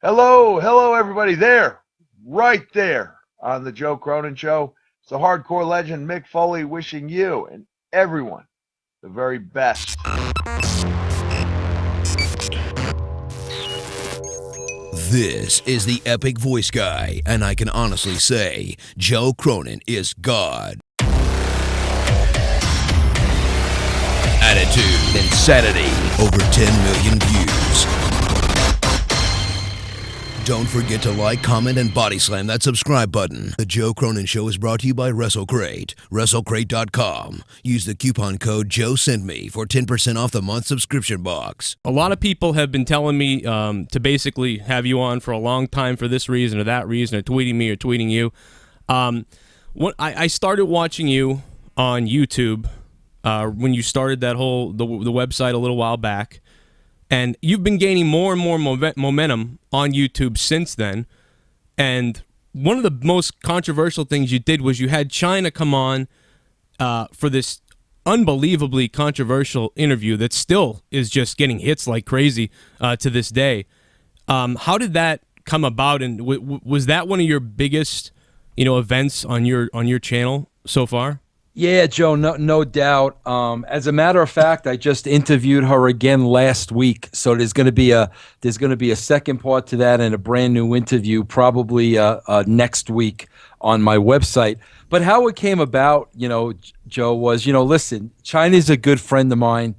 Hello, everybody there, right there on the Joe Cronin Show. It's the hardcore legend Mick Foley wishing you and everyone the very best. This is the Epic Voice Guy, and I can honestly say Joe Cronin is God. Attitude, insanity, over 10 million views. Don't forget to like, comment, and body slam that subscribe button. The Joe Cronin Show is brought to you by WrestleCrate. WrestleCrate.com. Use the coupon code JOESENDME for 10% off the month subscription box. A lot of people have been telling me to basically have you on for a long time for this reason or that reason, or tweeting me or tweeting you. I started watching you on YouTube when you started that whole the website a little while back. And you've been gaining more and more momentum on YouTube since then. And one of the most controversial things you did was you had Chyna come on for this unbelievably controversial interview that still is just getting hits like crazy to this day. How did that come about? And was that one of your biggest, events on your channel so far? Yeah, Joe, no doubt. As a matter of fact, I just interviewed her again last week, so there's going to be a second part to that and a brand new interview probably next week on my website. But how it came about, Joe, was listen, Chyna's a good friend of mine.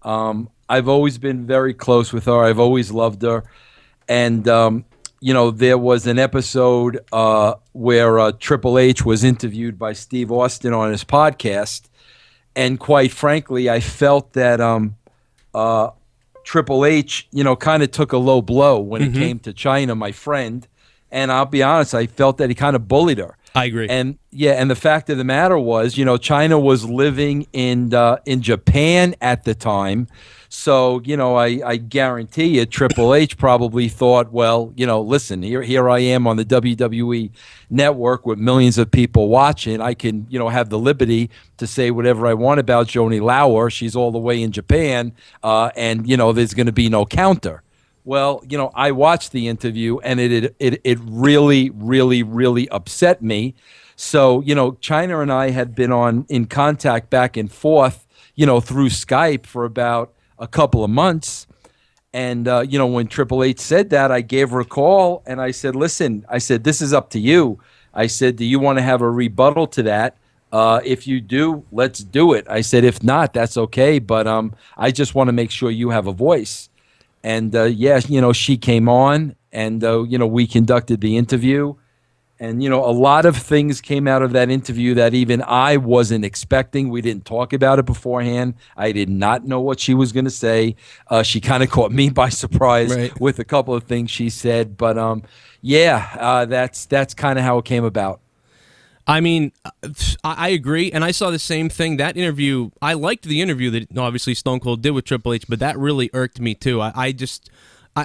I've always been very close with her. I've always loved her, and there was an episode where Triple H was interviewed by Steve Austin on his podcast, and quite frankly, I felt that Triple H, kind of took a low blow when it came to Chyna, my friend, and I'll be honest, I felt that he kind of bullied her. I agree. And the fact of the matter was, Chyna was living in Japan at the time. So, I guarantee you Triple H probably thought, well, listen, here I am on the WWE network with millions of people watching. I can, have the liberty to say whatever I want about Joni Lauer. She's all the way in Japan, and, there's going to be no counter. Well, I watched the interview, and it really, really, really upset me. So, Chyna and I had been in contact back and forth, through Skype for about a couple of months. And, when Triple H said that, I gave her a call, and I said, listen, this is up to you. I said, do you want to have a rebuttal to that? If you do, let's do it. I said, if not, that's okay. But I just want to make sure you have a voice. And, she came on, and, we conducted the interview. And, a lot of things came out of that interview that even I wasn't expecting. We didn't talk about it beforehand. I did not know what she was going to say. She kind of caught me by surprise with a couple of things she said. But, that's kind of how it came about. I mean, I agree, and I saw the same thing. That interview, I liked the interview that obviously Stone Cold did with Triple H, but that really irked me too.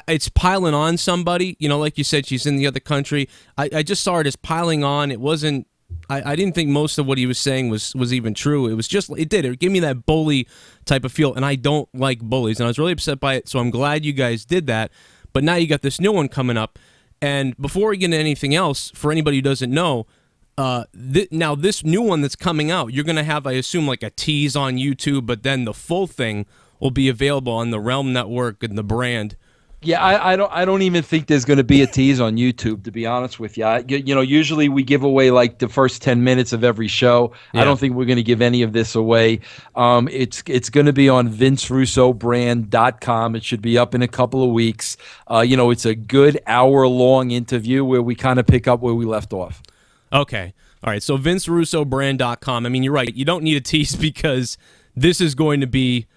It's piling on somebody. Like you said, she's in the other country. I just saw it as piling on. It wasn't. I didn't think most of what he was saying was even true. It was just it gave me that bully type of feel, and I don't like bullies, and I was really upset by it. So I'm glad you guys did that. But now you got this new one coming up, and before we get into anything else, for anybody who doesn't know. Now this new one that's coming out, you're going to have, I assume, like a tease on YouTube, but then the full thing will be available on the Realm Network and the brand. Yeah, I don't even think there's going to be a tease on YouTube, to be honest with you. Usually we give away like the first 10 minutes of every show. Yeah. I don't think we're going to give any of this away. It's going to be on VinceRussoBrand.com. It should be up in a couple of weeks. It's a good hour-long interview where we kind of pick up where we left off. Okay. All right. So VinceRussoBrand.com. I mean, you're right. You don't need a tease because this is going to be.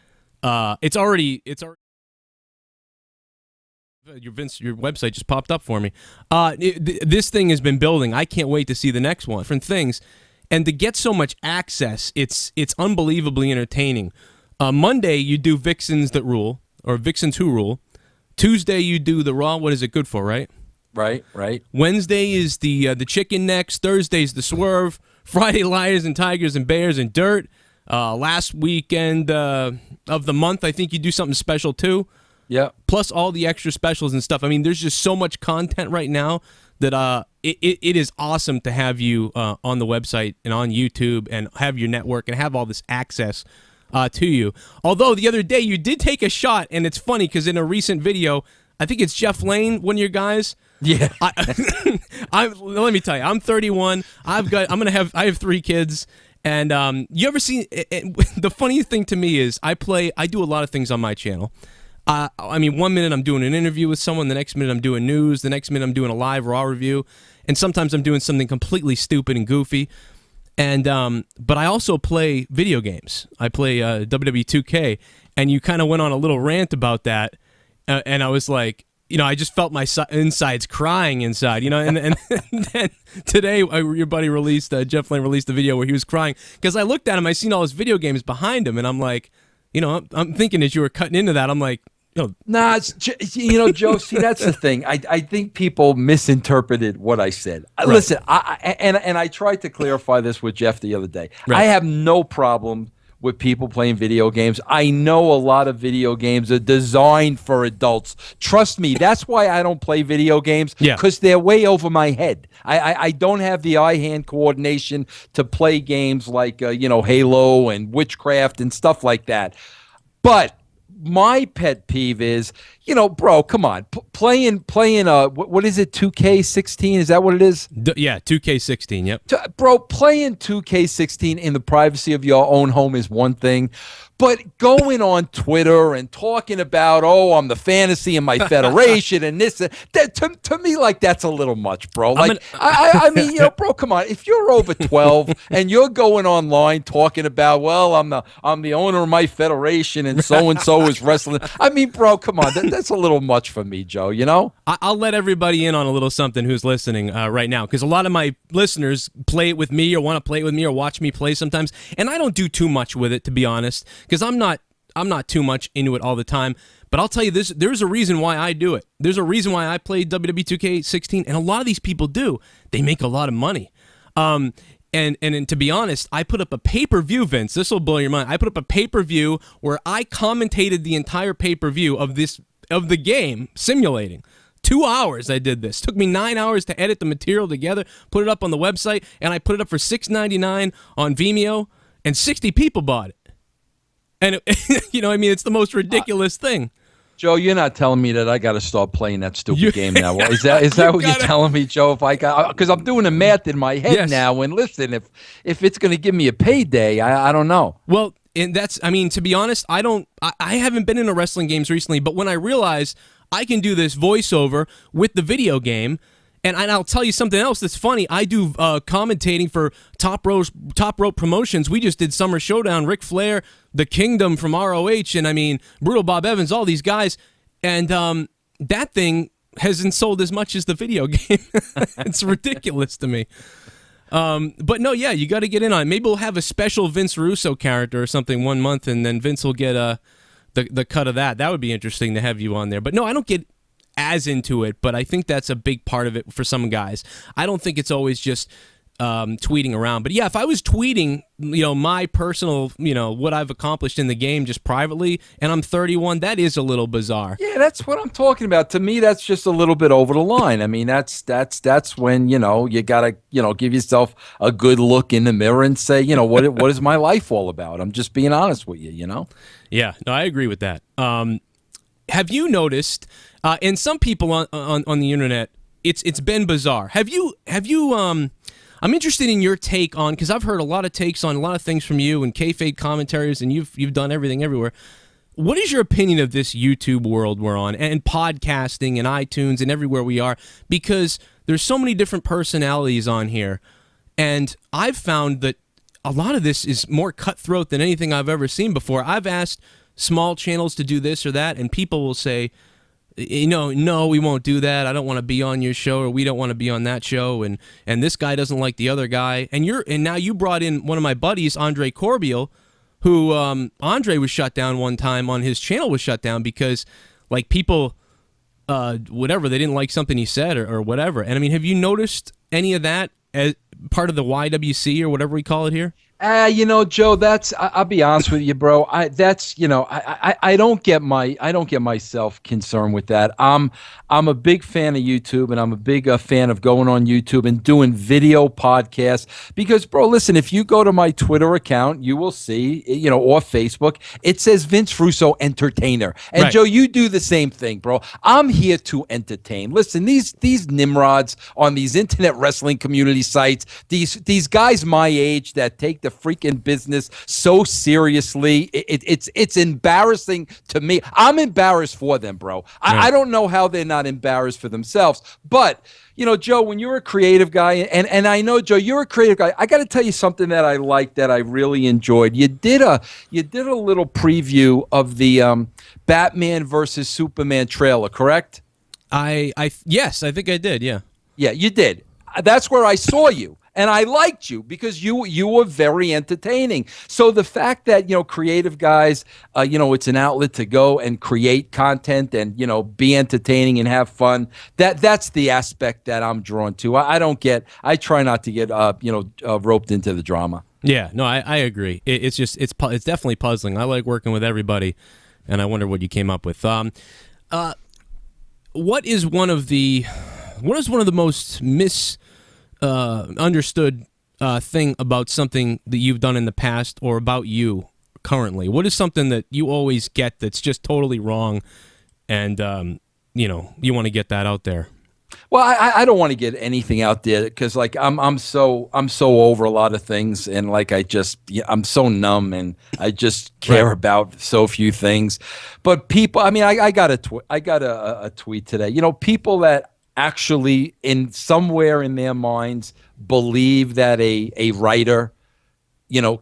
It's already. Your website just popped up for me. This thing has been building. I can't wait to see the next one. Different things, and to get so much access, it's unbelievably entertaining. Monday you do Vixens That Rule or Vixens Who Rule. Tuesday you do the Raw. What is it good for? Right. Right. Wednesday is the Chicken Necks. Thursday's the Swerve. Friday, Lions and Tigers and Bears and Dirt. Last weekend of the month, I think you do something special too. Yeah. plus all the extra specials and stuff. I mean, there's just so much content right now that it is awesome to have you on the website and on YouTube and have your network and have all this access to you. Although the other day you did take a shot, and it's funny because in a recent video, I think it's Jeff Lane, one of your guys. Yeah. Let me tell you, I'm 31. I have 3 kids. And you ever seen? The funny thing to me is I do a lot of things on my channel. I mean, 1 minute I'm doing an interview with someone, the next minute I'm doing news, the next minute I'm doing a live Raw review, and sometimes I'm doing something completely stupid and goofy. And but I also play video games. I play WWE 2K, and you kind of went on a little rant about that, and I was like, I just felt my insides crying inside, and then today your buddy Jeff Lane released a video where he was crying because I looked at him, I seen all his video games behind him, and I'm like, I'm thinking as you were cutting into that, I'm like, Nah, Joe, see, that's the thing. I think people misinterpreted what I said. Right. Listen, I tried to clarify this with Jeff the other day. Right. I have no problem with people playing video games. I know a lot of video games are designed for adults. Trust me, that's why I don't play video games, because they're way over my head. I don't have the eye-hand coordination to play games like Halo and Witchcraft and stuff like that. But my pet peeve is, bro, come on, playing what is it, 2K16? Is that what it is? Yeah, 2K16. Yep. Bro, playing 2K16 in the privacy of your own home is one thing, but going on Twitter and talking about, I'm the fantasy in my federation and this, that to me, like, that's a little much, bro. Like, I mean, bro, come on. If you're over 12 and you're going online talking about, well, I'm the owner of my federation and so is wrestling. I mean, bro, come on. That's a little much for me, Joe, I'll let everybody in on a little something who's listening right now, because a lot of my listeners play it with me or want to play it with me or watch me play sometimes, and I don't do too much with it, to be honest, because I'm not too much into it all the time. But I'll tell you this, there's a reason why I do it. There's a reason why I play WWE 2K16, and a lot of these people do. They make a lot of money. And to be honest, I put up a pay-per-view, Vince. This will blow your mind. I put up a pay-per-view where I commentated the entire pay-per-view of the game, simulating. 2 hours I did this. Took me 9 hours to edit the material together, put it up on the website, and I put it up for $6.99 on Vimeo, and 60 people bought it. And it's the most ridiculous thing. Joe, you're not telling me that I got to start playing that stupid game now. Is that what you're telling me, Joe? If I got, because I'm doing the math in my head now, and listen, if it's going to give me a payday, I don't know. Well, and to be honest, I haven't been into wrestling games recently, but when I realized I can do this voiceover with the video game, and I'll tell you something else that's funny. I do commentating for Top Rope Promotions. We just did Summer Showdown, Ric Flair, The Kingdom from ROH, and Brutal Bob Evans, all these guys. And that thing hasn't sold as much as the video game. It's ridiculous to me. But no, yeah, you got to get in on it. Maybe we'll have a special Vince Russo character or something 1 month, and then Vince will get the cut of that. That would be interesting to have you on there. But no, I don't get as into it, but I think that's a big part of it for some guys. I don't think it's always just tweeting around. But yeah, if I was tweeting, my personal, what I've accomplished in the game just privately, and I'm 31, that is a little bizarre. Yeah, that's what I'm talking about. To me, that's just a little bit over the line. I mean, that's when, you gotta, give yourself a good look in the mirror and say, what is my life all about? I'm just being honest with you, Yeah, no, I agree with that. Have you noticed, and some people on the internet, it's been bizarre. Have you I'm interested in your take on, because I've heard a lot of takes on a lot of things from you and Kayfabe commentaries, and you've done everything everywhere. What is your opinion of this YouTube world we're on, and podcasting and iTunes and everywhere we are? Because there's so many different personalities on here, and I've found that a lot of this is more cutthroat than anything I've ever seen before. I've asked small channels to do this or that, and people will say, no, we won't do that. I don't want to be on your show, or we don't want to be on that show, and this guy doesn't like the other guy. And now you brought in one of my buddies, Andre Corbiel, who Andre was shut down one time on his channel, was shut down because like people whatever, they didn't like something he said or whatever. And have you noticed any of that as part of the YWC or whatever we call it here? Joe, I'll be honest with you, bro. I don't get myself concerned with that. I'm a big fan of YouTube, and I'm a big fan of going on YouTube and doing video podcasts because, bro, listen, if you go to my Twitter account, you will see, or Facebook, it says Vince Russo Entertainer. And Right. Joe, you do the same thing, bro. I'm here to entertain. Listen, these nimrods on these internet wrestling community sites, these guys my age that take the freaking business so seriously, it's embarrassing to me. I'm embarrassed for them, bro. I don't know how they're not embarrassed for themselves. But Joe, when you're a creative guy, and I know, Joe, you're a creative guy, I got to tell you something that I liked, that I really enjoyed. You did a little preview of the Batman versus Superman trailer, correct? Yes, I think I did. Yeah. Yeah, you did. That's where I saw you. And I liked you because you were very entertaining. So the fact that, creative guys, it's an outlet to go and create content and, be entertaining and have fun. That's the aspect that I'm drawn to. I try not to get, roped into the drama. Yeah, no, I agree. It's definitely puzzling. I like working with everybody, and I wonder what you came up with. What is one of the most understood thing about something that you've done in the past or about you currently? What is something that you always get that's just totally wrong, and you want to get that out there? Well, I don't want to get anything out there because I'm so over a lot of things, and I'm so numb, and I just care about so few things. But people, I got a tweet today. People that actually somewhere in their minds believe that a writer,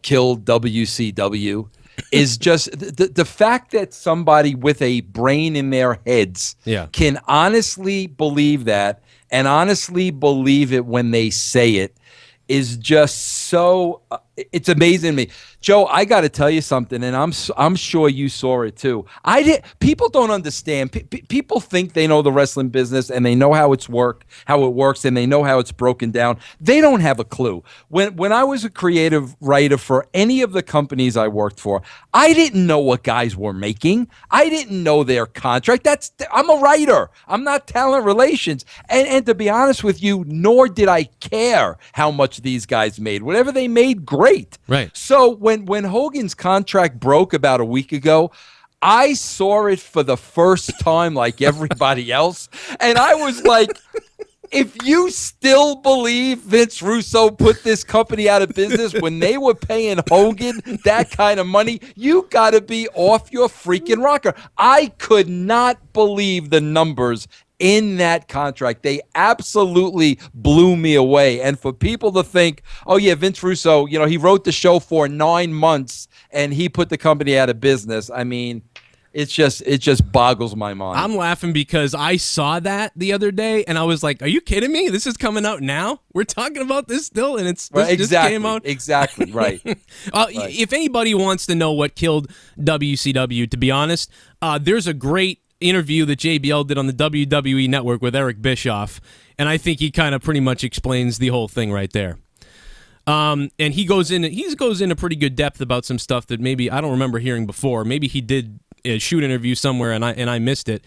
killed WCW is just the fact that somebody with a brain in their heads can honestly believe that and honestly believe it when they say it is just so it's amazing to me. Joe, I got to tell you something, and I'm sure you saw it too. People don't understand. People think they know the wrestling business and they know how it works, and they know how it's broken down. They don't have a clue. When I was a creative writer for any of the companies I worked for, I didn't know what guys were making. I didn't know their contract. I'm a writer. I'm not talent relations. And to be honest with you, nor did I care how much these guys made. Whatever they made, great. Right. So when Hogan's contract broke about a week ago, I saw it for the first time like everybody else. And I was like, if you still believe Vince Russo put this company out of business when they were paying Hogan that kind of money, you got to be off your freaking rocker. I could not believe the numbers in that contract. They absolutely blew me away. And for people to think, oh yeah, Vince Russo, he wrote the show for 9 months and he put the company out of business. It just boggles my mind. I'm laughing because I saw that the other day and I was like, are you kidding me? This is coming out now? We're talking about this still, and this just came out? Exactly, right. If anybody wants to know what killed WCW, to be honest, there's a great interview that JBL did on the WWE Network with Eric Bischoff, and I think he kind of pretty much explains the whole thing right there. And he goes into pretty good depth about some stuff that maybe I don't remember hearing before. Maybe he did a shoot interview somewhere and I missed it.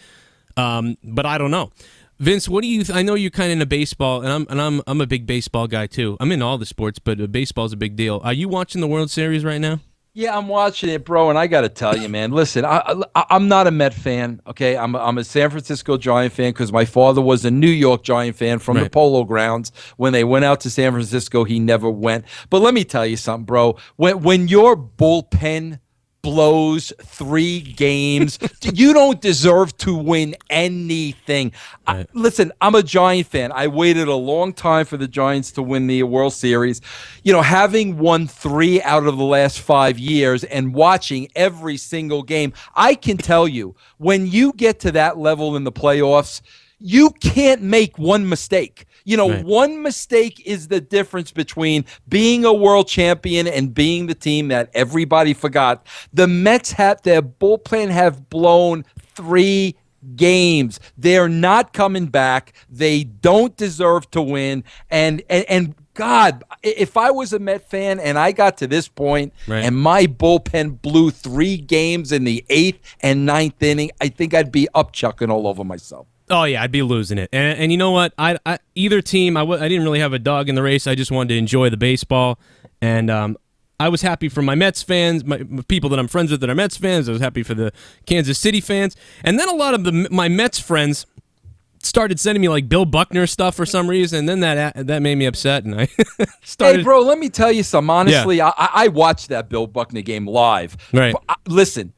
But I don't know. Vince, what do you? I know you're kind of into baseball, and I'm a big baseball guy too. I'm into all the sports, but baseball's a big deal. Are you watching the World Series right now? Yeah, I'm watching it, bro, and I got to tell you, man. Listen, I'm not a Met fan, okay? I'm a San Francisco Giant fan because my father was a New York Giant fan from the Polo Grounds. When they went out to San Francisco, he never went. But let me tell you something, bro. When your bullpen blows 3 games, you don't deserve to win anything. Right. Listen, I'm a Giant fan. I waited a long time for the Giants to win the World Series. Having won 3 out of the last 5 years and watching every single game, I can tell you, when you get to that level in the playoffs, you can't make one mistake. One mistake is the difference between being a world champion and being the team that everybody forgot. The Mets their bullpen have blown 3 games. They're not coming back. They don't deserve to win. And God, if I was a Met fan and I got to this point and my bullpen blew 3 games in the 8th and 9th inning, I think I'd be upchucking all over myself. Oh yeah, I'd be losing it. And you know what? I either team, I didn't really have a dog in the race. I just wanted to enjoy the baseball, and I was happy for my Mets fans, my people that I'm friends with that are Mets fans. I was happy for the Kansas City fans, and then a lot of my Mets friends started sending me like Bill Buckner stuff for some reason, and then that made me upset, and I started. Hey, bro, let me tell you something. Honestly, I watched that Bill Buckner game live. Right. Listen,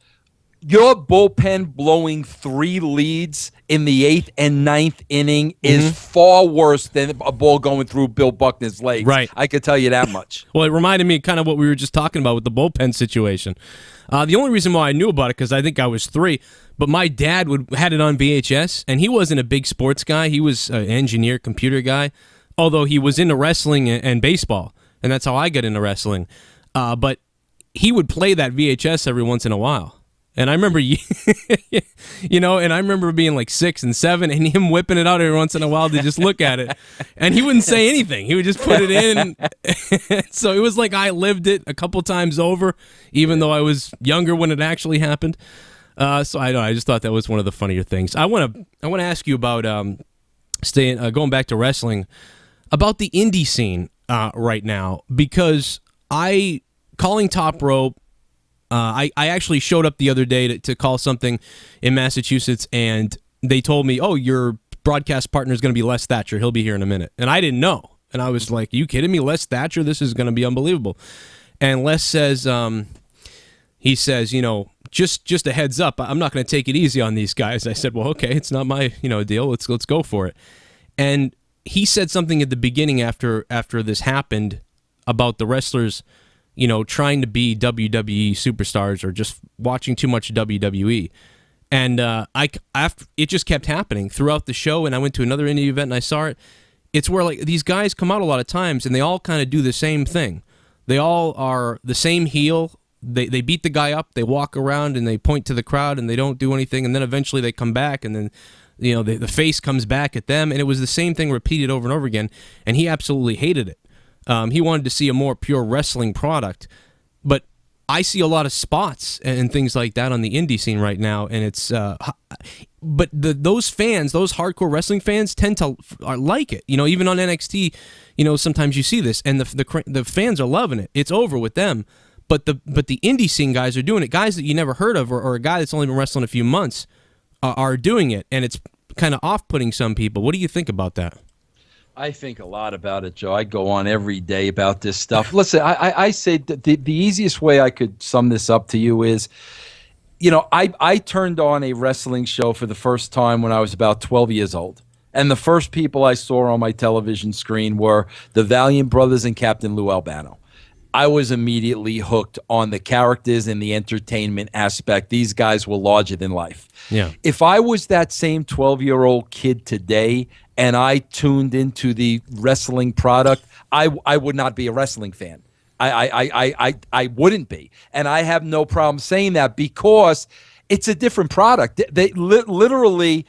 your bullpen blowing 3 leads in the 8th and 9th inning is far worse than a ball going through Bill Buckner's legs. Right. I could tell you that much. Well, it reminded me kind of what we were just talking about with the bullpen situation. The only reason why I knew about it because I think I was 3, but my dad had it on VHS, and he wasn't a big sports guy. He was an engineer, computer guy, although he was into wrestling and baseball, and that's how I got into wrestling. But he would play that VHS every once in a while. And I remember, and I remember being like 6 and 7 and him whipping it out every once in a while to just look at it. And he wouldn't say anything. He would just put it in. So it was like I lived it a couple times over, even though I was younger when it actually happened. So I just thought that was one of the funnier things. I want to ask you about going back to wrestling, about the indie scene right now, because calling Top Rope. I actually showed up the other day to call something in Massachusetts, and they told me, oh, your broadcast partner is going to be Les Thatcher. He'll be here in a minute. And I didn't know. And I was like, you kidding me? Les Thatcher? This is going to be unbelievable. And Les says, just a heads up, I'm not going to take it easy on these guys. I said, well, okay, it's not my deal. Let's go for it. And he said something at the beginning after this happened about the wrestlers trying to be WWE superstars or just watching too much WWE. And it just kept happening throughout the show, and I went to another indie event and I saw it. It's where like these guys come out a lot of times and they all kind of do the same thing. They all are the same heel. They beat the guy up, they walk around and they point to the crowd and they don't do anything, and then eventually they come back and then the face comes back at them, and it was the same thing repeated over and over again, and he absolutely hated it. He wanted to see a more pure wrestling product, but I see a lot of spots and things like that on the indie scene right now, and it's. But those fans, those hardcore wrestling fans, tend to like it. Even on NXT, sometimes you see this, and the fans are loving it. It's over with them, but the indie scene guys are doing it. Guys that you never heard of, or a guy that's only been wrestling a few months, are doing it, and it's kind of off-putting some people. What do you think about that? I think a lot about it, Joe. I go on every day about this stuff. Listen, I say that the easiest way I could sum this up to you is, I turned on a wrestling show for the first time when I was about 12 years old. And the first people I saw on my television screen were the Valiant Brothers and Captain Lou Albano. I was immediately hooked on the characters and the entertainment aspect. These guys were larger than life. Yeah. If I was that same 12-year-old kid today and I tuned into the wrestling product, I would not be a wrestling fan. I wouldn't be. And I have no problem saying that because it's a different product. They literally,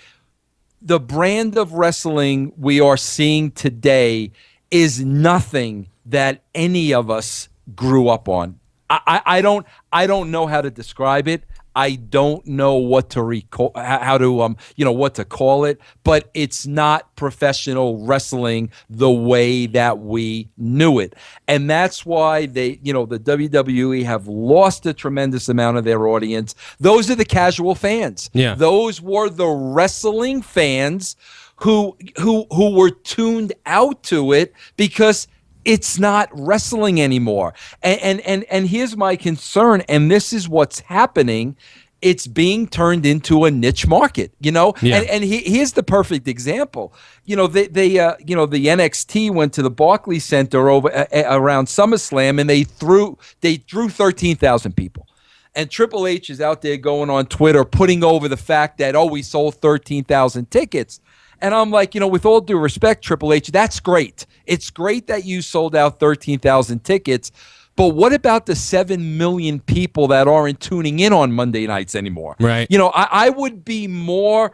the brand of wrestling we are seeing today is nothing that any of us grew up on. I don't know how to describe it. I don't know what to what to call it, but it's not professional wrestling the way that we knew it. And that's why the WWE have lost a tremendous amount of their audience. Those are the casual fans. Yeah. Those were the wrestling fans who were tuned out to it because it's not wrestling anymore. And here's my concern, and this is what's happening. It's being turned into a niche market, Yeah. And here's the perfect example. The NXT went to the Barclays Center over around SummerSlam, and they drew 13,000 people. And Triple H is out there going on Twitter putting over the fact that, we sold 13,000 tickets. And I'm like, with all due respect, Triple H, that's great. It's great that you sold out 13,000 tickets, But what about the 7 million people that aren't tuning in on Monday nights anymore? Right. You know, I would be more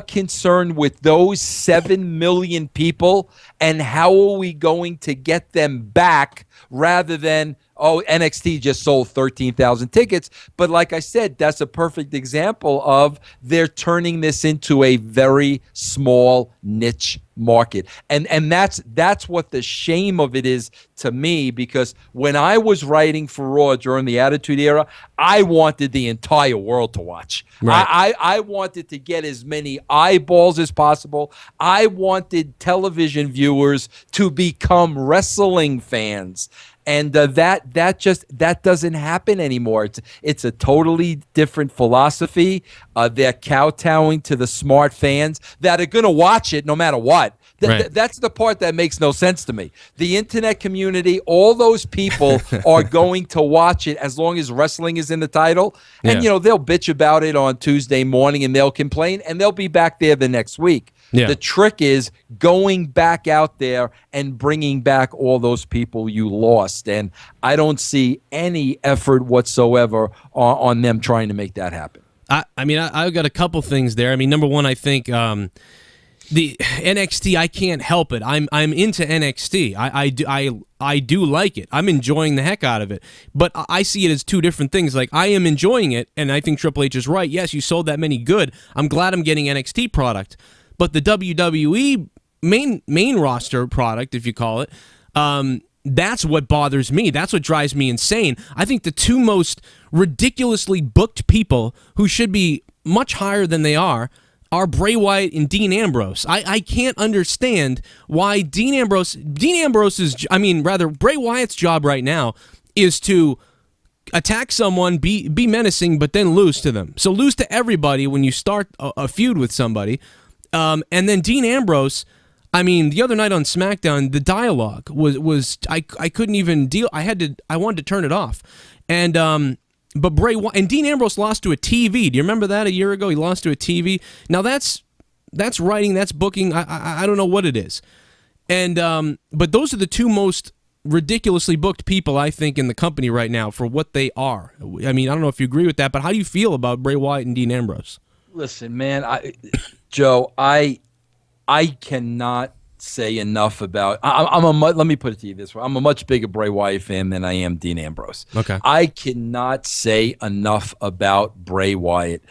concerned with those 7 million people and how are we going to get them back rather than, oh, NXT just sold 13,000 tickets. But like I said, that's a perfect example of they're turning this into a very small niche market. And that's what the shame of it is to me, because when I was writing for Raw during the Attitude Era, I wanted the entire world to watch. Right. I wanted to get as many eyeballs as possible. I wanted television viewers to become wrestling fans. And that doesn't happen anymore. It's a totally different philosophy. They're kowtowing to the smart fans that are going to watch it no matter what. Right. That's the part that makes no sense to me. The internet community, all those people are going to watch it as long as wrestling is in the title. And, Yeah. they'll bitch about it on Tuesday morning and they'll complain and they'll be back there the next week. Yeah. The trick is going back out there and bringing back all those people you lost. And I don't see any effort whatsoever on them trying to make that happen. I've got a couple things there. I mean, number one, I think the NXT, I can't help it. I'm into NXT. I do like it. I'm enjoying the heck out of it. But I see it as two different things. Like, I am enjoying it, and I think Triple H is right. Yes, you sold that many good. I'm glad I'm getting NXT product. But the WWE main roster product, if you call it, that's what bothers me. That's what drives me insane. I think the two most ridiculously booked people who should be much higher than they are Bray Wyatt and Dean Ambrose. I can't understand why Bray Wyatt's job right now is to attack someone, be menacing, but then lose to them. So lose to everybody when you start a feud with somebody. And then Dean Ambrose, I mean, the other night on SmackDown, the dialogue was I couldn't even deal. I wanted to turn it off. And but Bray Wyatt and Dean Ambrose lost to a TV. Do you remember that a year ago? He lost to a TV. Now that's writing, that's booking. I don't know what it is. And but those are the two most ridiculously booked people, I think, in the company right now for what they are. I mean, I don't know if you agree with that, but how do you feel about Bray Wyatt and Dean Ambrose? Listen, man, Joe, I cannot say enough about. Let me put it to you this way: I'm a much bigger Bray Wyatt fan than I am Dean Ambrose. Okay, I cannot say enough about Bray Wyatt.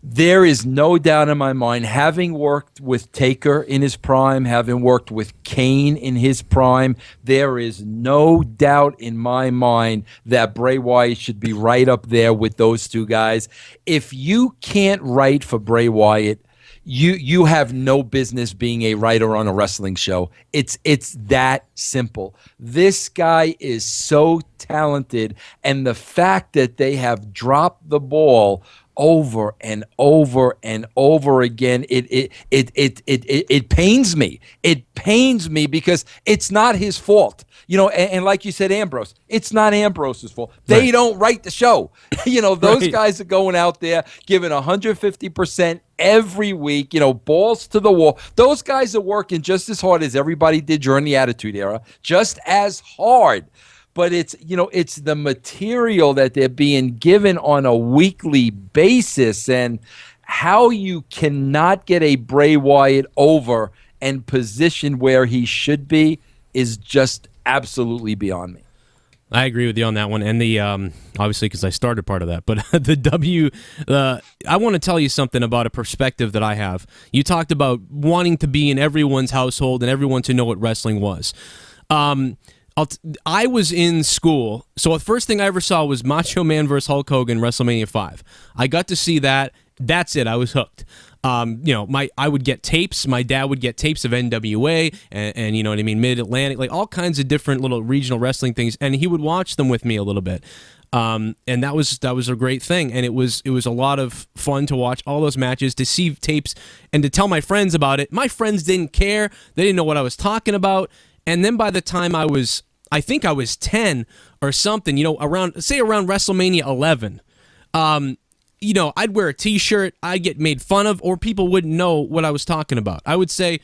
There is no doubt in my mind, having worked with Taker in his prime, having worked with Kane in his prime, there is no doubt in my mind that Bray Wyatt should be right up there with those two guys. If you can't write for Bray Wyatt, you have no business being a writer on a wrestling show. It's that simple. This guy is so talented, and the fact that they have dropped the ball over and over and over again, it pains me. It pains me because it's not his fault. And like you said, Ambrose, it's not Ambrose's fault. They don't write the show. Those guys are going out there giving 150% every week, balls to the wall. Those guys are working just as hard as everybody did during the Attitude Era, just as hard. But it's the material that they're being given on a weekly basis, and how you cannot get a Bray Wyatt over and positioned where he should be is just absolutely beyond me. I agree with you on that one, and the obviously because I started part of that, but I want to tell you something about a perspective that I have. You talked about wanting to be in everyone's household and everyone to know what wrestling was. I was in school, so the first thing I ever saw was Macho Man vs. Hulk Hogan, WrestleMania 5. I got to see that. That's it. I was hooked. I would get tapes. My dad would get tapes of NWA and you know what I mean, Mid-Atlantic, like all kinds of different little regional wrestling things, and he would watch them with me a little bit. And that was a great thing, and it was a lot of fun to watch all those matches, to see tapes, and to tell my friends about it. My friends didn't care. They didn't know what I was talking about. And then by the time I think I was 10 or something, around WrestleMania 11, I'd wear a T-shirt, I'd get made fun of, or people wouldn't know what I was talking about. I would say,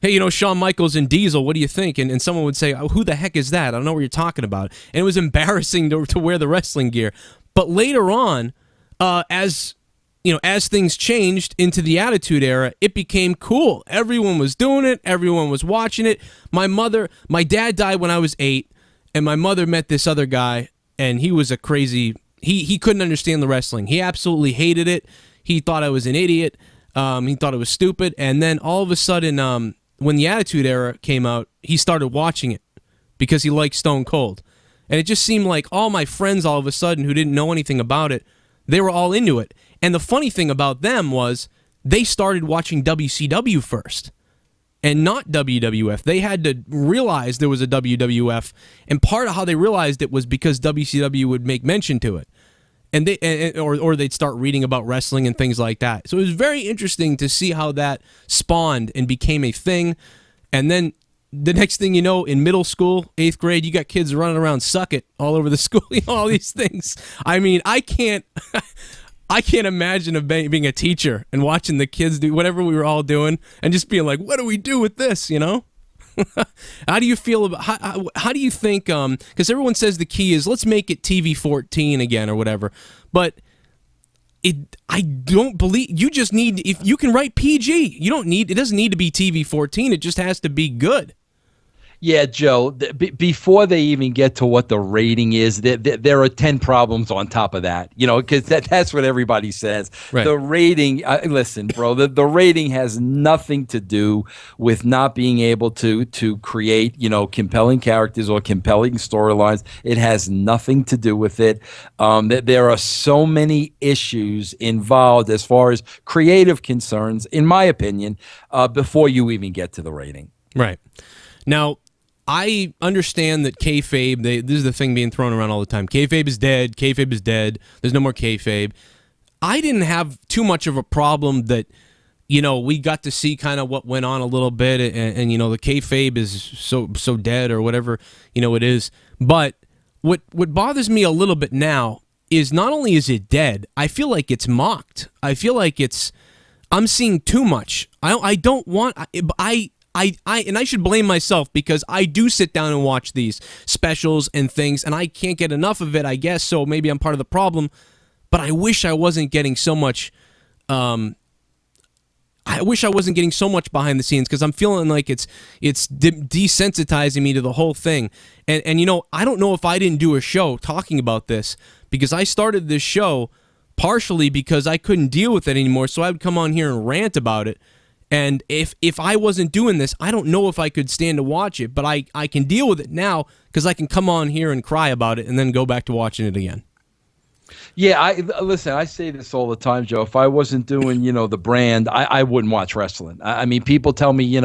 hey, Shawn Michaels and Diesel, what do you think? And someone would say, oh, who the heck is that? I don't know what you're talking about. And it was embarrassing to wear the wrestling gear. But later on, as things changed into the Attitude Era, it became cool. Everyone was doing it. Everyone was watching it. My dad died when I was 8, and my mother met this other guy, and he was a crazy. He couldn't understand the wrestling. He absolutely hated it. He thought I was an idiot. He thought it was stupid. And then all of a sudden, when the Attitude Era came out, he started watching it because he liked Stone Cold. And it just seemed like all my friends all of a sudden who didn't know anything about it, they were all into it. And the funny thing about them was they started watching WCW first and not WWF. They had to realize there was a WWF, and part of how they realized it was because WCW would make mention to it. And or they'd start reading about wrestling and things like that. So it was very interesting to see how that spawned and became a thing. And then the next thing you know, in middle school, 8th grade, you got kids running around Suck It all over the school, all these things. I mean, I can't imagine being a teacher and watching the kids do whatever we were all doing and just being like, what do we do with this, How do you feel about how do you think because everyone says the key is let's make it TV-14 again or whatever, but I don't believe you just need, if you can write PG, it doesn't need to be TV-14, it just has to be good. Yeah, Joe, before they even get to what the rating is, there are 10 problems on top of that, because that's what everybody says. Right. The rating, listen, bro, the rating has nothing to do with not being able to create, compelling characters or compelling storylines. It has nothing to do with it. There are so many issues involved as far as creative concerns, in my opinion, before you even get to the rating. Right. Now, I understand that kayfabe, this is the thing being thrown around all the time. Kayfabe is dead. Kayfabe is dead. There's no more kayfabe. I didn't have too much of a problem that, we got to see kind of what went on a little bit, and the kayfabe is so dead or whatever, it is. But what bothers me a little bit now is not only is it dead, I feel like it's mocked. I feel like I'm seeing too much. I don't want. And I should blame myself because I do sit down and watch these specials and things, and I can't get enough of it, I guess, so maybe I'm part of the problem, but I wish I wasn't getting so much behind the scenes because I'm feeling like it's desensitizing me to the whole thing. And I don't know if I didn't do a show talking about this because I started this show partially because I couldn't deal with it anymore, so I would come on here and rant about it. And if I wasn't doing this, I don't know if I could stand to watch it, but I can deal with it now because I can come on here and cry about it and then go back to watching it again. Yeah, listen, I say this all the time, Joe. If I wasn't doing, the brand, I wouldn't watch wrestling. I mean, people tell me,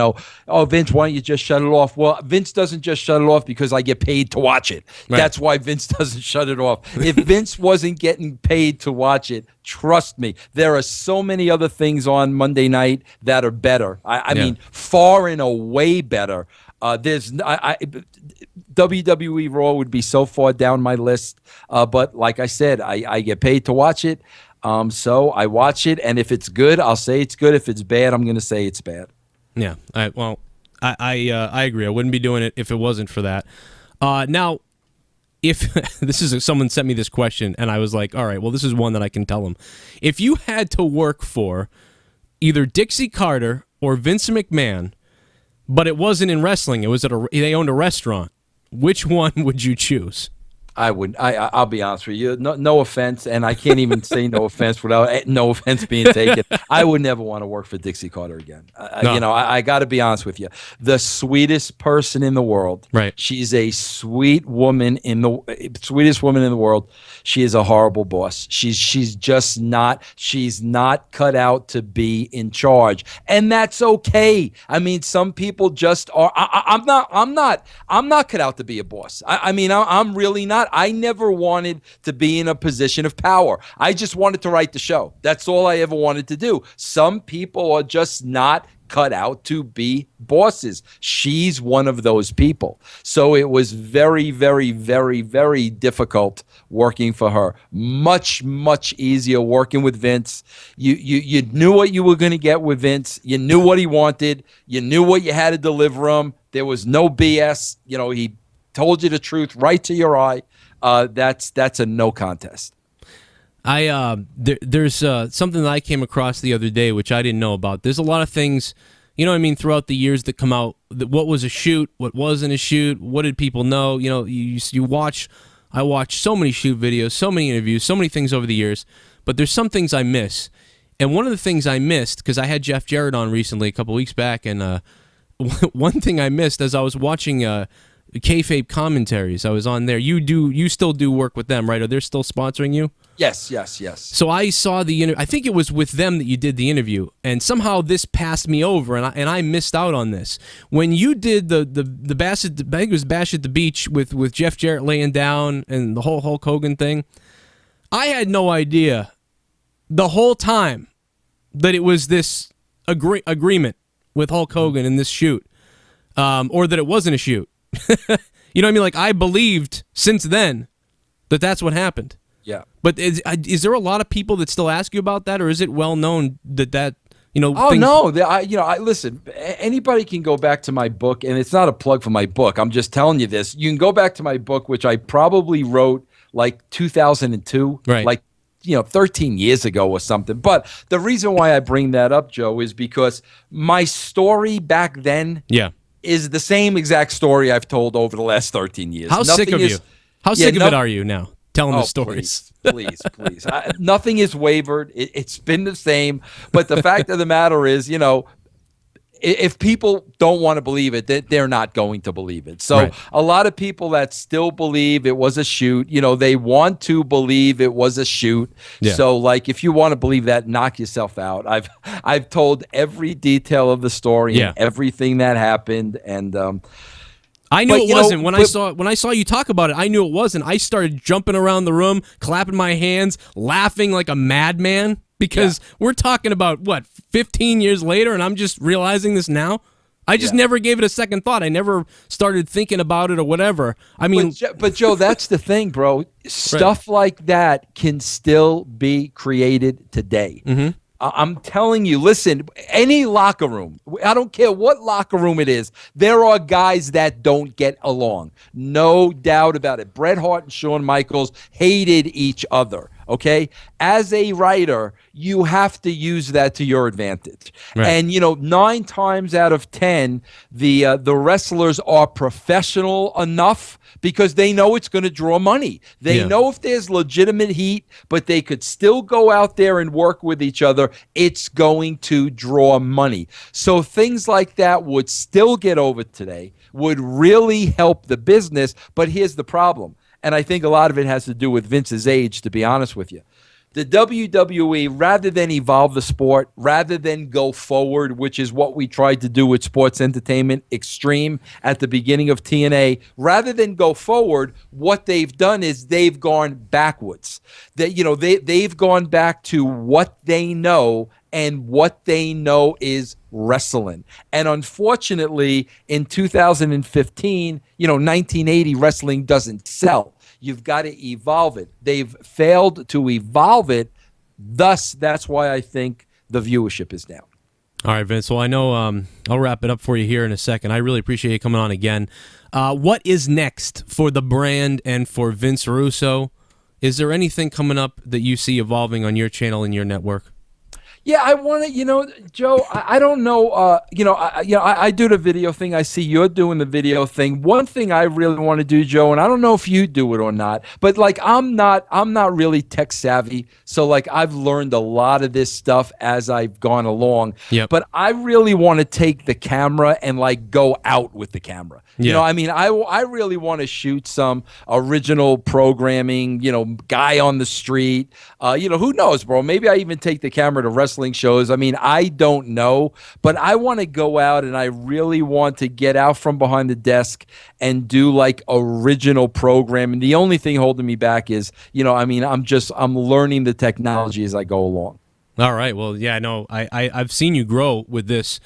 oh, Vince, why don't you just shut it off? Well, Vince doesn't just shut it off because I get paid to watch it. Right. That's why Vince doesn't shut it off. If Vince wasn't getting paid to watch it, trust me, there are so many other things on Monday night that are better. I mean, far and away better. WWE Raw would be so far down my list, but like I said, I get paid to watch it, so I watch it, and if it's good, I'll say it's good. If it's bad, I'm going to say it's bad. Yeah, I agree. I wouldn't be doing it if it wasn't for that. Now, if someone sent me this question, and I was like, all right, well, this is one that I can tell them. If you had to work for either Dixie Carter or Vince McMahon, but it wasn't in wrestling, it was they owned a restaurant, which one would you choose? I would. I'll be honest with you. No offense, and I can't even say no offense without no offense being taken. I would never want to work for Dixie Carter again. No. I got to be honest with you. The sweetest person in the world. Right. She's a sweet woman sweetest woman in the world. She is a horrible boss. She's just not. She's not cut out to be in charge, and that's okay. I mean, some people just are. I'm not cut out to be a boss. I'm really not. I never wanted to be in a position of power. I just wanted to write the show. That's all I ever wanted to do. Some people are just not cut out to be bosses. She's one of those people. So it was very, very, very, very difficult working for her. Much, much easier working with Vince. You knew what you were going to get with Vince. You knew what he wanted. You knew what you had to deliver him. There was no BS. He told you the truth right to your eye. That's a no contest. There's something that I came across the other day, which I didn't know about. There's a lot of things, throughout the years that come out, what was a shoot, what wasn't a shoot, what did people know? I watch so many shoot videos, so many interviews, so many things over the years, but there's some things I miss. And one of the things I missed, because I had Jeff Jarrett on recently a couple weeks back, and one thing I missed as I was watching Kayfabe commentaries, I was on there. You still do work with them, right? Are they still sponsoring you? Yes. So I saw the interview. I think it was with them that you did the interview, and somehow this passed me over, and I missed out on this. When you did the Bash at I think it was Bash at the Beach with Jeff Jarrett laying down and the whole Hulk Hogan thing, I had no idea the whole time that it was this agreement with Hulk Hogan in this shoot, or that it wasn't a shoot. You know what I mean? Like, I believed since then that that's what happened. Yeah. But is there a lot of people that still ask you about that, or is it well known that Oh, no. Listen, anybody can go back to my book, and it's not a plug for my book. I'm just telling you this. You can go back to my book, which I probably wrote like 2002, right? Like, 13 years ago or something. But the reason why I bring that up, Joe, is because my story back then is the same exact story I've told over the last 13 years. How sick of you? How sick of it are you now? Telling the stories. Please. Nothing has wavered. It's been the same. But the fact of the matter is, if people don't want to believe it, they're not going to believe it. So a lot of people that still believe it was a shoot, they want to believe it was a shoot. Yeah. So, like, if you want to believe that, knock yourself out. I've told every detail of the story and everything that happened, and I knew it wasn't. When I saw you talk about it, I knew it wasn't. I started jumping around the room, clapping my hands, laughing like a madman, because we're talking about, 15 years later, and I'm just realizing this now? I just never gave it a second thought. I never started thinking about it or whatever. I mean... But Joe, that's the thing, bro. Stuff like that can still be created today. Mm-hmm. I'm telling you, listen, any locker room, I don't care what locker room it is, there are guys that don't get along. No doubt about it. Bret Hart and Shawn Michaels hated each other, okay? As a writer, you have to use that to your advantage. Right. And, 9 times out of 10, the wrestlers are professional enough because they know it's going to draw money. They know if there's legitimate heat, but they could still go out there and work with each other, it's going to draw money. So things like that would still get over today, would really help the business. But here's the problem, and I think a lot of it has to do with Vince's age, to be honest with you. The WWE, rather than evolve the sport, rather than go forward, which is what we tried to do with Sports Entertainment Extreme at the beginning of TNA, rather than go forward, what they've done is they've gone backwards. They've gone back to what they know, and what they know is wrestling. And unfortunately, in 2015, 1980 wrestling doesn't sell. You've got to evolve it. They've failed to evolve it. Thus, that's why I think the viewership is down. All right, Vince. Well, I know I'll wrap it up for you here in a second. I really appreciate you coming on again. What is next for the brand and for Vince Russo? Is there anything coming up that you see evolving on your channel and your network? Yeah, I want to, Joe, I don't know, I do the video thing. I see you're doing the video thing. One thing I really want to do, Joe, and I don't know if you do it or not, but like I'm not really tech savvy. So like I've learned a lot of this stuff as I've gone along. Yep. But I really want to take the camera and like go out with the camera. Yeah. I really want to shoot some original programming, guy on the street. Who knows, bro? Maybe I even take the camera to wrestling shows. I don't know, but I want to go out and I really want to get out from behind the desk and do like original programming. The only thing holding me back is, I'm learning the technology as I go along. All right. Well, yeah, no, I've seen you grow with this.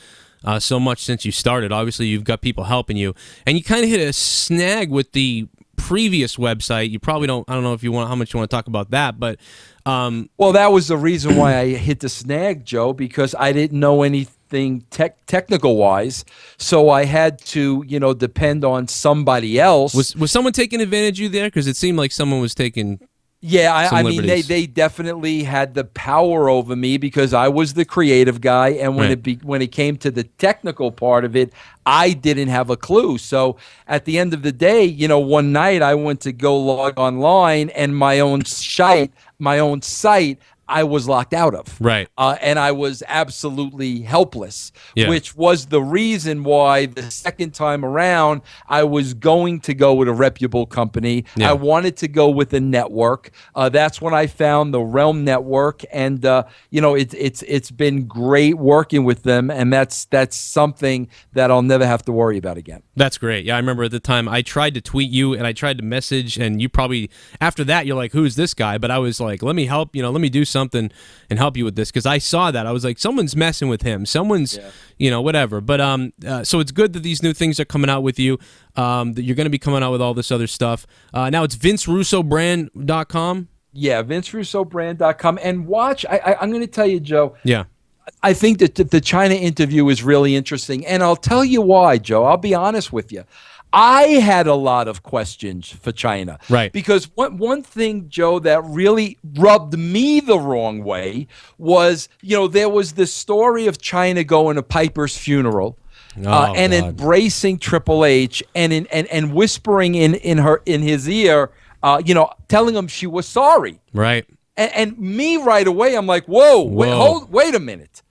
so much since you started. Obviously, you've got people helping you, and you kind of hit a snag with the previous website. You probably don't. I don't know if you want how much you want to talk about that, but well, that was the reason why I hit the snag, Joe, because I didn't know anything technical wise, so I had to, depend on somebody else. Was someone taking advantage of you there? Because it seemed like someone was taking. Yeah, I mean, liberties. they definitely had the power over me because I was the creative guy, and when it came to the technical part of it, I didn't have a clue. So at the end of the day, one night I went to go log online, and my own site, I was locked out of. Right. And I was absolutely helpless, Yeah. which was the reason why the second time around I was going to go with a reputable company. Yeah. I wanted to go with a network. That's when I found the Realm Network, and it's been great working with them, and that's something that I'll never have to worry about again. That's great. Yeah, I remember at the time I tried to tweet you and I tried to message, and you probably after that you're like, "Who's this guy?" But I was like, "Let me help. Let me do something and help you with this," because I saw that. I was like, "Someone's messing with him. Someone's, whatever." But so it's good that these new things are coming out with you. That you're going to be coming out with all this other stuff. Now it's VinceRussoBrand.com. Yeah, VinceRussoBrand.com, and watch. I'm going to tell you, Joe. Yeah. I think that the Chyna interview is really interesting, and I'll tell you why, Joe. I'll be honest with you. I had a lot of questions for Chyna. Right. Because one thing, Joe, that really rubbed me the wrong way was, there was this story of Chyna going to Piper's funeral and God. embracing Triple H and whispering in his ear, telling him she was sorry. Right. And me right away, I'm like, whoa. Wait a minute.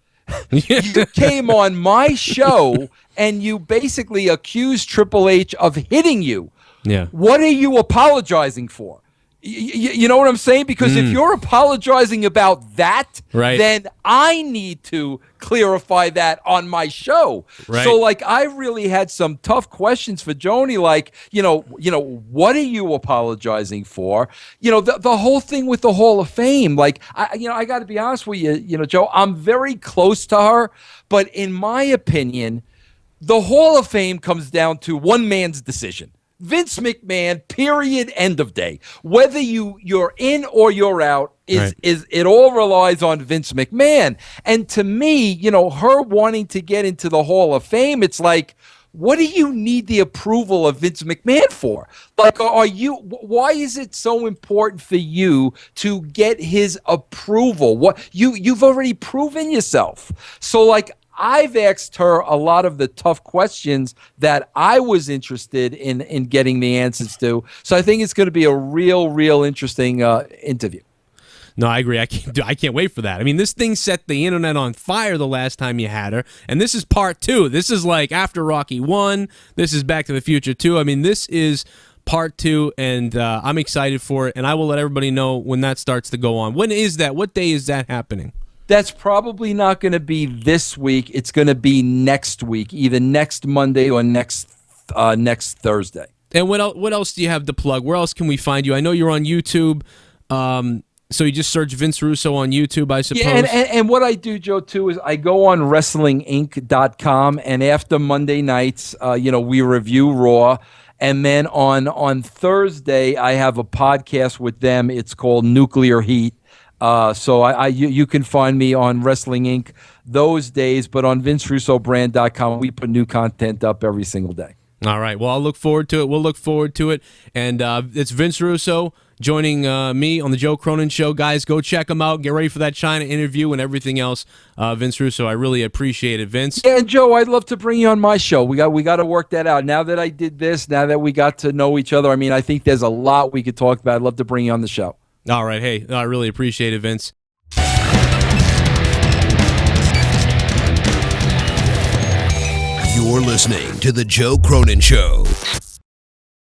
You came on my show and you basically accused Triple H of hitting you. Yeah. What are you apologizing for? You know what I'm saying? Because if you're apologizing about that, Right. then I need to clarify that on my show. Right. So, I really had some tough questions for Joni, like, what are you apologizing for? The whole thing with the Hall of Fame, I got to be honest with you, Joe, I'm very close to her, but in my opinion, the Hall of Fame comes down to one man's decision. Vince McMahon, period, end of day. Whether you're in or you're out, is it all relies on Vince McMahon. And to me, her wanting to get into the Hall of Fame, it's like, what do you need the approval of Vince McMahon for? Why is it so important for you to get his approval? You've already proven yourself. So I've asked her a lot of the tough questions that I was interested in getting the answers to. So I think it's going to be a real interesting interview. No, I agree. I can't wait for that. I mean, this thing set the internet on fire the last time you had her, and this is part 2. This is like after Rocky 1. This is Back to the Future 2. I mean, this is part 2, and I'm excited for it, and I will let everybody know when that starts to go on. When is that? What day is that happening? That's probably not going to be this week. It's going to be next week, either next Monday or next Thursday. And what else do you have to plug? Where else can we find you? I know you're on YouTube. So you just search Vince Russo on YouTube, I suppose? Yeah, and what I do, Joe, too, is I go on WrestlingInc.com, and after Monday nights, we review Raw. And then on Thursday, I have a podcast with them. It's called Nuclear Heat. So you can find me on Wrestling Inc. those days, but on VinceRussoBrand.com, we put new content up every single day. All right. Well, I'll look forward to it. We'll look forward to it. And it's Vince Russo joining me on the Joe Cronin Show. Guys, go check him out. Get ready for that Chyna interview and everything else. Vince Russo, I really appreciate it, Vince. Yeah, and Joe, I'd love to bring you on my show. We got to work that out. Now that I did this, now that we got to know each other, I mean, I think there's a lot we could talk about. I'd love to bring you on the show. All right. Hey, I really appreciate it, Vince. You're listening to The Joe Cronin Show.